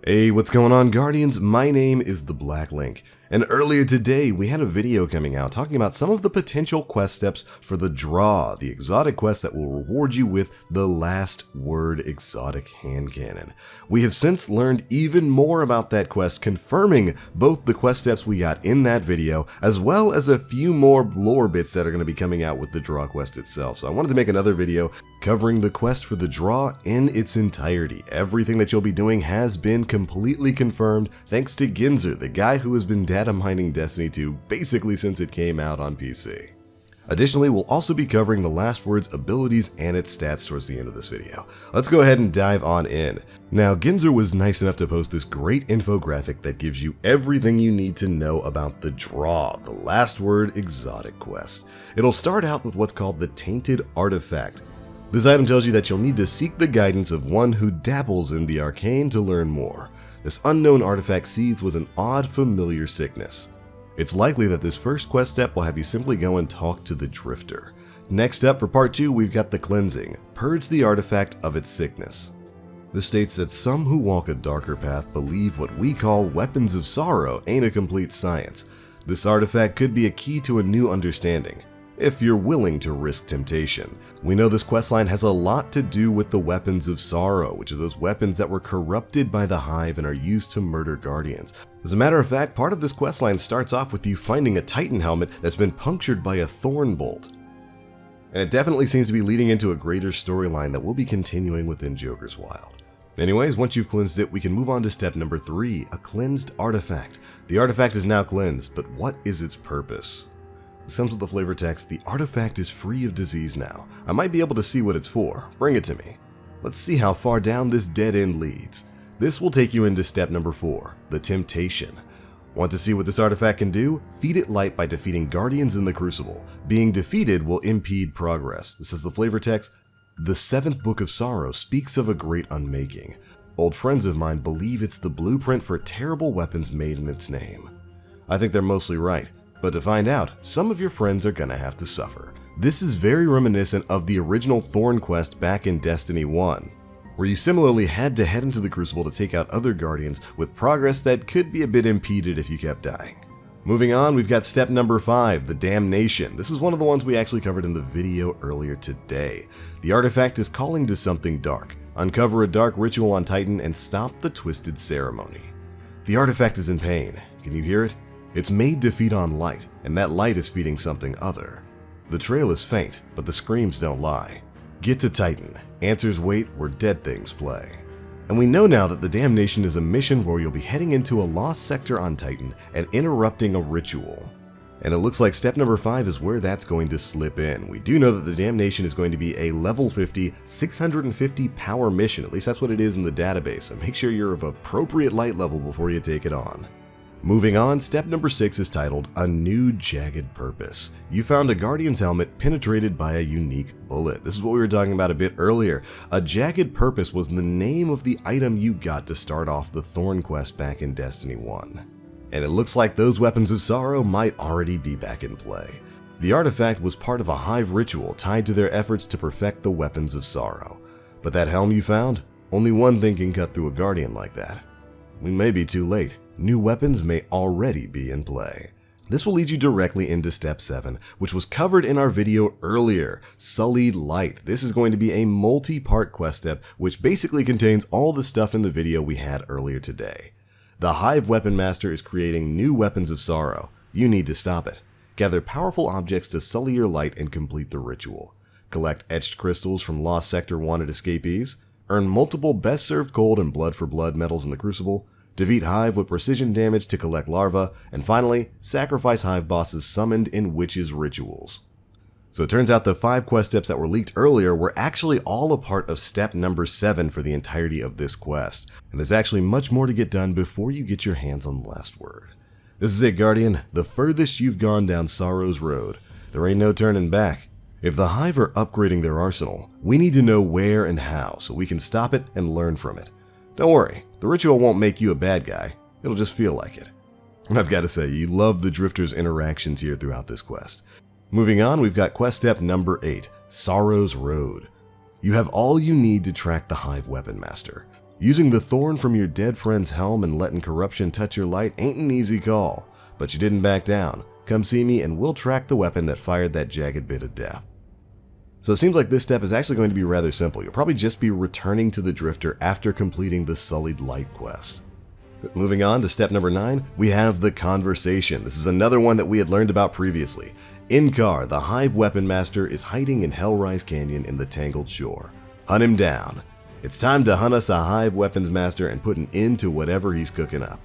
Hey, what's going on, Guardians? My name is the Black Link, and earlier today we had a video coming out talking about some of the potential quest steps for the Draw, the exotic quest that will reward you with the Last Word exotic hand cannon. We have since learned even more about that quest, confirming both the quest steps we got in that video, as well as a few more lore bits that are going to be coming out with the Draw quest itself. So I wanted to make another video covering the quest for the Draw in its entirety. Everything that you'll be doing has been completely confirmed thanks to Ginsor, the guy who has been data mining Destiny 2 basically since it came out on PC. Additionally, we'll also be covering the Last Word's abilities and its stats towards the end of this video. Let's go ahead and dive on in. Now, Ginsor was nice enough to post this great infographic that gives you everything you need to know about the Draw, the Last Word exotic quest. It'll start out with what's called the Tainted Artifact. This item tells you that you'll need to seek the guidance of one who dabbles in the arcane to learn more. This unknown artifact seethes with an odd, familiar sickness. It's likely that this first quest step will have you simply go and talk to the Drifter. Next up, for part 2, we've got the Cleansing. Purge the artifact of its sickness. This states that some who walk a darker path believe what we call weapons of sorrow ain't a complete science. This artifact could be a key to a new understanding, if you're willing to risk temptation. We know this questline has a lot to do with the weapons of sorrow, which are those weapons that were corrupted by the Hive and are used to murder Guardians. As a matter of fact, part of this questline starts off with you finding a Titan helmet that's been punctured by a thorn bolt. And it definitely seems to be leading into a greater storyline that will be continuing within Joker's Wild. Anyways, once you've cleansed it, we can move on to step number 3, a cleansed artifact. The artifact is now cleansed, but what is its purpose? This comes with the flavor text. The artifact is free of disease now. I might be able to see what it's for. Bring it to me. Let's see how far down this dead end leads. This will take you into step number 4, the Temptation. Want to see what this artifact can do? Feed it light by defeating Guardians in the Crucible. Being defeated will impede progress. This is the flavor text. The 7th Book of Sorrow speaks of a great unmaking. Old friends of mine believe it's the blueprint for terrible weapons made in its name. I think they're mostly right. But to find out, some of your friends are gonna have to suffer. This is very reminiscent of the original Thorn quest back in Destiny 1, where you similarly had to head into the Crucible to take out other Guardians with progress that could be a bit impeded if you kept dying. Moving on, we've got step number 5, the Damnation. This is one of the ones we actually covered in the video earlier today. The artifact is calling to something dark. Uncover a dark ritual on Titan and stop the twisted ceremony. The artifact is in pain. Can you hear it? It's made to feed on light, and that light is feeding something other. The trail is faint, but the screams don't lie. Get to Titan. Answers wait where dead things play. And we know now that the Damnation is a mission where you'll be heading into a lost sector on Titan and interrupting a ritual. And it looks like step number 5 is where that's going to slip in. We do know that the Damnation is going to be a level 50, 650 power mission. At least that's what it is in the database, so make sure you're of appropriate light level before you take it on. Moving on, step number 6 is titled A New Jagged Purpose. You found a Guardian's helmet penetrated by a unique bullet. This is what we were talking about a bit earlier. A Jagged Purpose was the name of the item you got to start off the Thorn quest back in Destiny 1. And it looks like those weapons of sorrow might already be back in play. The artifact was part of a Hive ritual tied to their efforts to perfect the weapons of sorrow. But that helm you found? Only one thing can cut through a Guardian like that. We may be too late. New weapons may already be in play. This will lead you directly into step 7, which was covered in our video earlier, Sullied Light. This is going to be a multi-part quest step, which basically contains all the stuff in the video we had earlier today. The Hive Weapon Master is creating new weapons of sorrow. You need to stop it. Gather powerful objects to sully your light and complete the ritual. Collect etched crystals from Lost Sector wanted escapees. Earn multiple Best Served Cold and Blood for Blood medals in the Crucible. Defeat Hive with precision damage to collect larvae, and finally, sacrifice Hive bosses summoned in witches' rituals. So it turns out the 5 quest steps that were leaked earlier were actually all a part of step number 7 for the entirety of this quest, and there's actually much more to get done before you get your hands on the Last Word. This is it, Guardian, the furthest you've gone down Sorrow's road. There ain't no turning back. If the Hive are upgrading their arsenal, we need to know where and how so we can stop it and learn from it. Don't worry, the ritual won't make you a bad guy, it'll just feel like it. And I've got to say, you love the Drifter's interactions here throughout this quest. Moving on, we've got quest step number 8, Sorrow's Road. You have all you need to track the Hive Weapon Master. Using the thorn from your dead friend's helm and letting corruption touch your light ain't an easy call, but you didn't back down. Come see me and we'll track the weapon that fired that jagged bit of death. So it seems like this step is actually going to be rather simple. You'll probably just be returning to the Drifter after completing the Sullied Light quest. Moving on to step number 9, we have the Conversation. This is another one that we had learned about previously. Inkar, the Hive Weapon Master, is hiding in Hellrise Canyon in the Tangled Shore. Hunt him down. It's time to hunt us a Hive Weapons Master and put an end to whatever he's cooking up.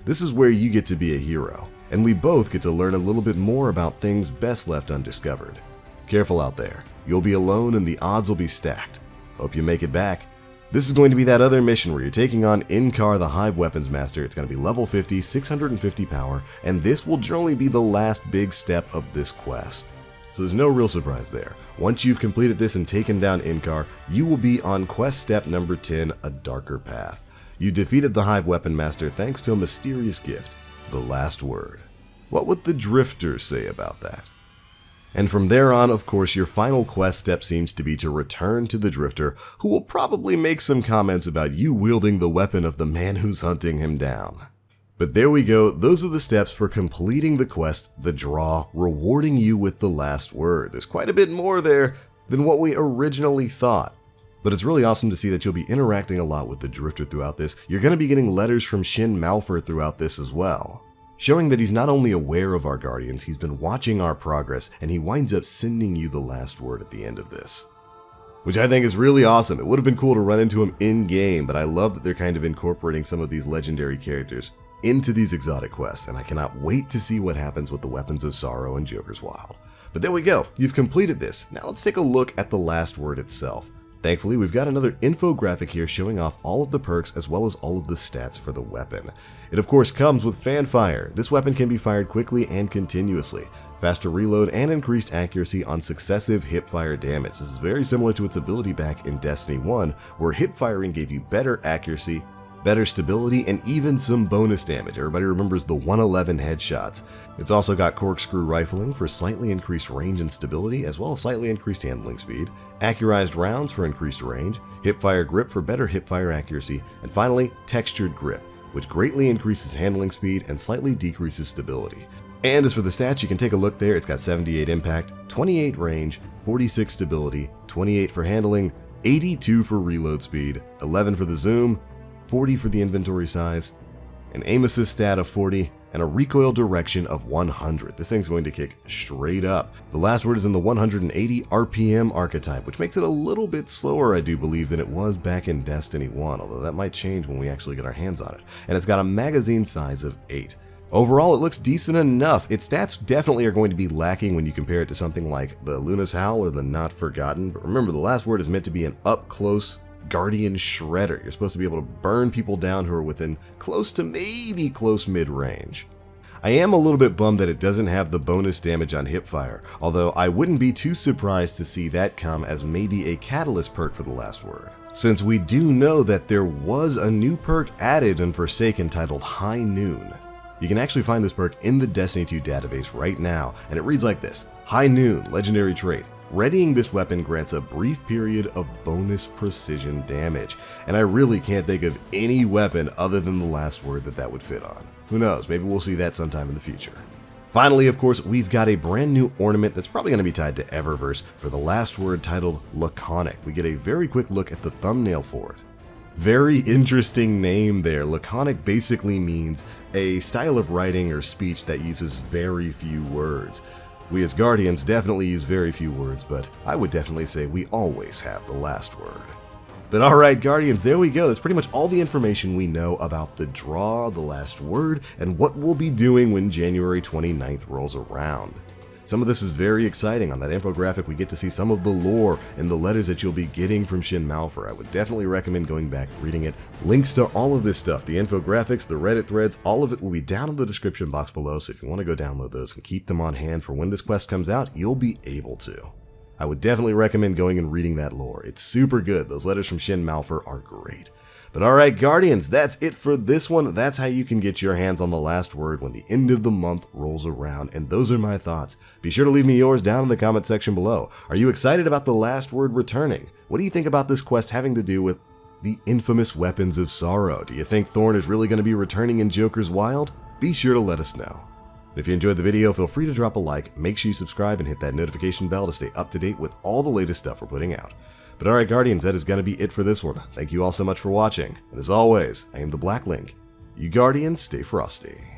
This is where you get to be a hero, and we both get to learn a little bit more about things best left undiscovered. Careful out there. You'll be alone and the odds will be stacked. Hope you make it back. This is going to be that other mission where you're taking on Inkar, the Hive Weapons Master. It's going to be level 50, 650 power, and this will generally be the last big step of this quest. So there's no real surprise there. Once you've completed this and taken down Inkar, you will be on quest step number 10, A Darker Path. You defeated the Hive Weapon Master thanks to a mysterious gift, the last word. What would the Drifters say about that? And from there on, of course, your final quest step seems to be to return to the Drifter, who will probably make some comments about you wielding the weapon of the man who's hunting him down. But there we go, those are the steps for completing the quest, the draw, rewarding you with the last word. There's quite a bit more there than what we originally thought. But it's really awesome to see that you'll be interacting a lot with the Drifter throughout this. You're going to be getting letters from Shin Malphur throughout this as well, showing that he's not only aware of our Guardians, he's been watching our progress, and he winds up sending you the last word at the end of this. Which I think is really awesome. It would have been cool to run into him in-game, but I love that they're kind of incorporating some of these legendary characters into these exotic quests, and I cannot wait to see what happens with the Weapons of Sorrow and Joker's Wild. But there we go, you've completed this. Now let's take a look at the last word itself. Thankfully, we've got another infographic here showing off all of the perks as well as all of the stats for the weapon. It of course comes with Fanfire. This weapon can be fired quickly and continuously. Faster reload and increased accuracy on successive hipfire damage. This is very similar to its ability back in Destiny 1, where hipfiring gave you better accuracy, better stability, and even some bonus damage. Everybody remembers the 111 headshots. It's also got corkscrew rifling for slightly increased range and stability, as well as slightly increased handling speed, accurized rounds for increased range, hipfire grip for better hipfire accuracy, and finally, textured grip, which greatly increases handling speed and slightly decreases stability. And as for the stats, you can take a look there. It's got 78 impact, 28 range, 46 stability, 28 for handling, 82 for reload speed, 11 for the zoom, 40 for the inventory size, an aim assist stat of 40, and a recoil direction of 100. This thing's going to kick straight up. The last word is in the 180 RPM archetype, which makes it a little bit slower, I do believe, than it was back in Destiny 1, although that might change when we actually get our hands on it. And it's got a magazine size of 8. Overall, it looks decent enough. Its stats definitely are going to be lacking when you compare it to something like the Luna's Howl or the Not Forgotten, but remember, the last word is meant to be an up-close Guardian Shredder. You're supposed to be able to burn people down who are within close to maybe close mid-range. I am a little bit bummed that it doesn't have the bonus damage on hipfire, although I wouldn't be too surprised to see that come as maybe a catalyst perk for the last word, since we do know that there was a new perk added in Forsaken titled High Noon. You can actually find this perk in the Destiny 2 database right now, and it reads like this: High Noon, legendary trait. Readying this weapon grants a brief period of bonus precision damage, and I really can't think of any weapon other than the last word that would fit on. Who knows, maybe we'll see that sometime in the future. Finally, of course, we've got a brand new ornament that's probably going to be tied to Eververse for the last word titled Laconic. We get a very quick look at the thumbnail for it. Very interesting name there. Laconic basically means a style of writing or speech that uses very few words. We as Guardians definitely use very few words, but I would definitely say we always have the last word. But alright Guardians, there we go. That's pretty much all the information we know about the draw, the last word, and what we'll be doing when January 29th rolls around. Some of this is very exciting. On that infographic, we get to see some of the lore and the letters that you'll be getting from Shin Malphur. I would definitely recommend going back and reading it. Links to all of this stuff, the infographics, the Reddit threads, all of it will be down in the description box below, so if you want to go download those and keep them on hand for when this quest comes out, you'll be able to. I would definitely recommend going and reading that lore. It's super good. Those letters from Shin Malphur are great. But alright Guardians, that's it for this one. That's how you can get your hands on the last word when the end of the month rolls around, and those are my thoughts. Be sure to leave me yours down in the comment section below. Are you excited about the last word returning? What do you think about this quest having to do with The infamous Weapons of Sorrow. Do you think Thorn is really going to be returning in Joker's Wild? Be sure to let us know. If you enjoyed the video, feel free to drop a like, make sure you subscribe and hit that notification bell to stay up to date with all the latest stuff we're putting out. But alright Guardians, that is going to be it for this one. Thank you all so much for watching, and as always, I am the Black Link. You Guardians, stay frosty.